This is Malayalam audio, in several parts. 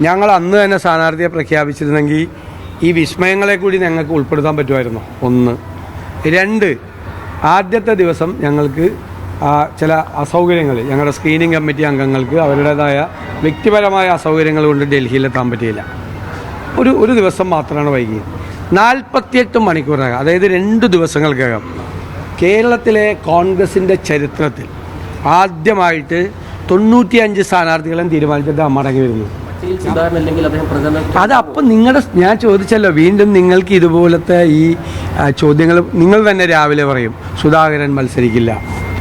ഞങ്ങൾ അന്ന് തന്നെ സ്ഥാനാർത്ഥിയെ പ്രഖ്യാപിച്ചിരുന്നെങ്കിൽ ഈ വിസ്മയങ്ങളെ കൂടി ഞങ്ങൾക്ക് ഉൾപ്പെടുത്താൻ പറ്റുമായിരുന്നു. ഒന്ന്. രണ്ട്, ആദ്യത്തെ ദിവസം ഞങ്ങൾക്ക് ചില അസൗകര്യങ്ങൾ, ഞങ്ങളുടെ സ്ക്രീനിങ് കമ്മിറ്റി അംഗങ്ങൾക്ക് അവരുടേതായ വ്യക്തിപരമായ അസൗകര്യങ്ങൾ കൊണ്ട് ഡൽഹിയിലെത്താൻ പറ്റിയില്ല. ഒരു ദിവസം മാത്രമാണ് വൈകിയത്. 48 മണിക്കൂറകം, അതായത് 2 ദിവസങ്ങൾക്കകം കേരളത്തിലെ കോൺഗ്രസിൻ്റെ ചരിത്രത്തിൽ ആദ്യമായിട്ട് 95 സ്ഥാനാർത്ഥികളെ തീരുമാനിച്ചിട്ട് മടങ്ങി വരുന്നു. അതപ്പം ഞാൻ ചോദിച്ചല്ലോ, വീണ്ടും നിങ്ങൾക്ക് ഇതുപോലത്തെ ഈ ചോദ്യങ്ങൾ നിങ്ങൾ തന്നെ രാവിലെ പറയും സുധാകരൻ മത്സരിക്കില്ല,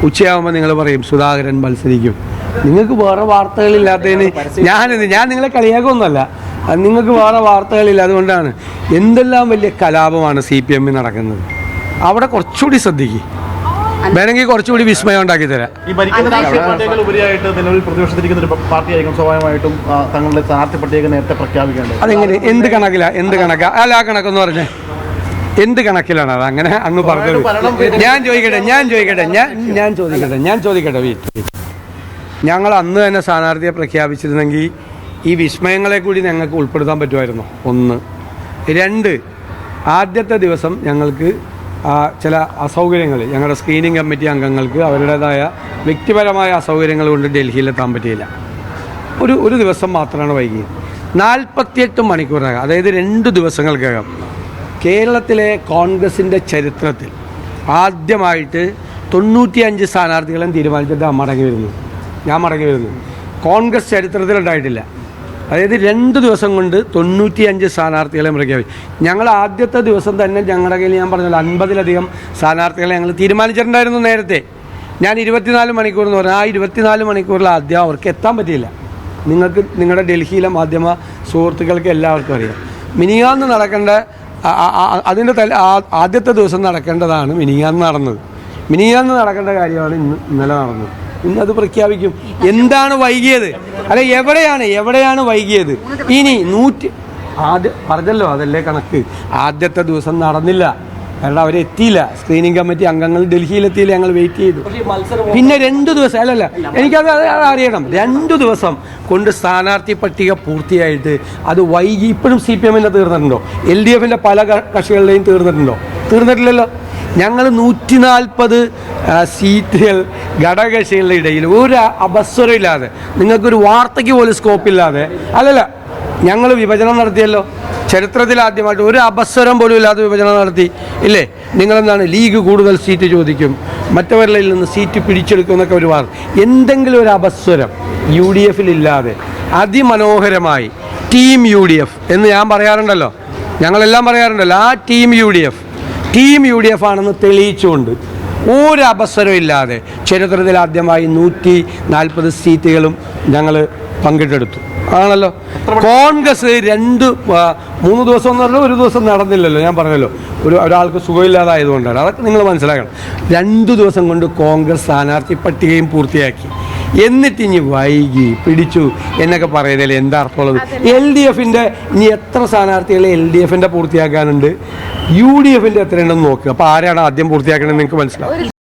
ഉച്ചയാകുമ്പോൾ നിങ്ങൾ പറയും സുധാകരൻ മത്സരിക്കും. നിങ്ങൾക്ക് വേറെ വാർത്തകളില്ലാത്തതിന് ഞാൻ നിങ്ങളെ കളിയാക്കൊന്നുമല്ല, നിങ്ങൾക്ക് വേറെ വാർത്തകളില്ല. അതുകൊണ്ടാണ് എന്തെല്ലാം വലിയ കലാപമാണ് CPM നടക്കുന്നത്. അവിടെ കുറച്ചുകൂടി ശ്രദ്ധിക്കുക, വേണമെങ്കിൽ കുറച്ചുകൂടി വിസ്മയം ഉണ്ടാക്കി തരാം. ഈ ഭരിക്കുന്ന രാഷ്ട്രീയ പാർട്ടികൾ ഉപരിയായിട്ട് നിലവിൽ പ്രതിപക്ഷത്തിരിക്കുന്ന ഒരു പാർട്ടിയായിരിക്കും സ്വാഭാവികമായിട്ടും തങ്ങളുടെ സ്ഥാനാർത്ഥി പട്ടിക നേരത്തെ പ്രഖ്യാപിക്കേണ്ടത്. അതെങ്ങനെ, എന്ത് കണക്കിലാ? അല്ല, ആ കണക്കെന്ന് പറഞ്ഞേ എന്ത് കണക്കിലാണ് അത് അങ്ങനെ അങ്ങ് പറഞ്ഞത്? ഞാൻ ചോദിക്കട്ടെ വീട്ടിൽ ഞങ്ങൾ അന്ന് തന്നെ സ്ഥാനാർത്ഥിയെ പ്രഖ്യാപിച്ചിരുന്നെങ്കിൽ ഈ വിസ്മയങ്ങളെ കൂടി ഞങ്ങൾക്ക് ഉൾപ്പെടുത്താൻ പറ്റുമായിരുന്നു. ഒന്ന്. രണ്ട്, ആദ്യത്തെ ദിവസം ഞങ്ങൾക്ക് ചില അസൗകര്യങ്ങൾ, ഞങ്ങളുടെ സ്ക്രീനിങ് കമ്മിറ്റി അംഗങ്ങൾക്ക് അവരുടേതായ വ്യക്തിപരമായ അസൗകര്യങ്ങൾ കൊണ്ട് ഡൽഹിയിലെത്താൻ പറ്റിയില്ല. ഒരു ദിവസം മാത്രമാണ് വൈകിയത്. 48 മണിക്കൂറകം, അതായത് 2 ദിവസങ്ങൾക്കകം കേരളത്തിലെ കോൺഗ്രസിൻ്റെ ചരിത്രത്തിൽ ആദ്യമായിട്ട് 95 സ്ഥാനാർത്ഥികളെ തീരുമാനിച്ചിട്ട് ഞാൻ മടങ്ങി വരുന്നു. കോൺഗ്രസ് ചരിത്രത്തിലുണ്ടായിട്ടില്ല. അതായത് 2 ദിവസം കൊണ്ട് 95 സ്ഥാനാർത്ഥികളെ പ്രഖ്യാപിച്ചു. ഞങ്ങൾ ആദ്യത്തെ ദിവസം തന്നെ ഞങ്ങളുടെ കയ്യിൽ ഞാൻ പറഞ്ഞല്ലോ 50-ലധികം സ്ഥാനാർത്ഥികളെ ഞങ്ങൾ തീരുമാനിച്ചിട്ടുണ്ടായിരുന്നു നേരത്തെ. ഞാൻ 24 മണിക്കൂർ എന്ന് പറഞ്ഞാൽ ആ 24 മണിക്കൂറിൽ ആദ്യം അവർക്ക് എത്താൻ പറ്റിയില്ല. നിങ്ങൾക്ക് നിങ്ങളുടെ ഡൽഹിയിലെ മാധ്യമ സുഹൃത്തുക്കൾക്ക് എല്ലാവർക്കും അറിയാം. മിനിങ്ങാന്ന് നടക്കേണ്ട അതിൻ്റെ ആദ്യത്തെ ദിവസം നടക്കേണ്ടതാണ് മിനിങ്ങാന്ന് നടന്നത്. മിനിങ്ങാന്ന് നടക്കേണ്ട കാര്യമാണ് ഇന്നലെ നടന്നത്. ഇന്നത് പ്രഖ്യാപിക്കും. എന്താണ് വൈകിയത്? അല്ല, എവിടെയാണ് വൈകിയത്? ഇനി പറഞ്ഞല്ലോ, അതല്ലേ കണക്ക്. ആദ്യത്തെ ദിവസം നടന്നില്ല, കാരണം അവരെത്തിയില്ല. സ്ക്രീനിങ് കമ്മിറ്റി അംഗങ്ങൾ ഡൽഹിയിലെത്തിയില്ല, ഞങ്ങൾ വെയിറ്റ് ചെയ്തു. പിന്നെ 2 ദിവസം എനിക്കത് അറിയണം. 2 ദിവസം കൊണ്ട് സ്ഥാനാർത്ഥി പട്ടിക പൂർത്തിയായിട്ട് അത് വൈകി. ഇപ്പോഴും CPM-ന്റെ തീർന്നിട്ടുണ്ടോ? LDF-ന്റെ പല കക്ഷികളുടെയും തീർന്നിട്ടില്ലല്ലോ. ഞങ്ങൾ 140 സീറ്റുകൾ ഘടകകക്ഷികളുടെ ഇടയിൽ ഒരു അപസ്വരമില്ലാതെ, നിങ്ങൾക്കൊരു വാർത്തയ്ക്ക് പോലും സ്കോപ്പില്ലാതെ, ഞങ്ങൾ വിഭജനം നടത്തിയല്ലോ. ചരിത്രത്തിൽ ആദ്യമായിട്ട് ഒരു അപസ്വരം പോലും ഇല്ലാതെ വിഭജനം നടത്തി ഇല്ലേ? നിങ്ങളെന്താണ് ലീഗ് കൂടുതൽ സീറ്റ് ചോദിക്കും, മറ്റവരിൽ നിന്ന് സീറ്റ് പിടിച്ചെടുക്കും എന്നൊക്കെ ഒരു വാർത്ത. എന്തെങ്കിലും ഒരു അപസ്വരം UDF-ൽ ഇല്ലാതെ അതിമനോഹരമായി ടീം UDF എന്ന് ഞാൻ പറയാറുണ്ടല്ലോ, ഞങ്ങളെല്ലാം പറയാറുണ്ടല്ലോ. ആ ടീം UDF ആണെന്ന് തെളിയിച്ചുകൊണ്ട് ഒരു അവസരവും ഇല്ലാതെ ചരിത്രത്തിൽ ആദ്യമായി 140 സീറ്റുകളും ഞങ്ങൾ പങ്കിട്ടെടുത്തു ആണല്ലോ. കോൺഗ്രസ് 2-3 ദിവസം എന്ന് പറഞ്ഞാൽ ഒരു ദിവസം നടന്നില്ലല്ലോ. ഞാൻ പറഞ്ഞല്ലോ, ഒരാൾക്ക് സുഖമില്ലാതായതുകൊണ്ടാണ്. അതൊക്കെ നിങ്ങൾ മനസ്സിലാക്കണം. 2 ദിവസം കൊണ്ട് കോൺഗ്രസ് സ്ഥാനാർത്ഥി പട്ടികയും പൂർത്തിയാക്കി. എന്നിട്ട് ഇനി വൈകി പിടിച്ചു എന്നൊക്കെ പറയുന്നതിൽ എന്താ അർത്ഥമുള്ളത്? LDF-ന്റെ ഇനി എത്ര സ്ഥാനാർത്ഥികളെ LDF-ന്റെ പൂർത്തിയാക്കാനുണ്ട്, UDF-ന്റെ എത്രയുണ്ടെന്ന് നോക്കുക. അപ്പോൾ ആരാണ് ആദ്യം പൂർത്തിയാക്കണമെന്ന് നിങ്ങൾക്ക് മനസ്സിലാവും.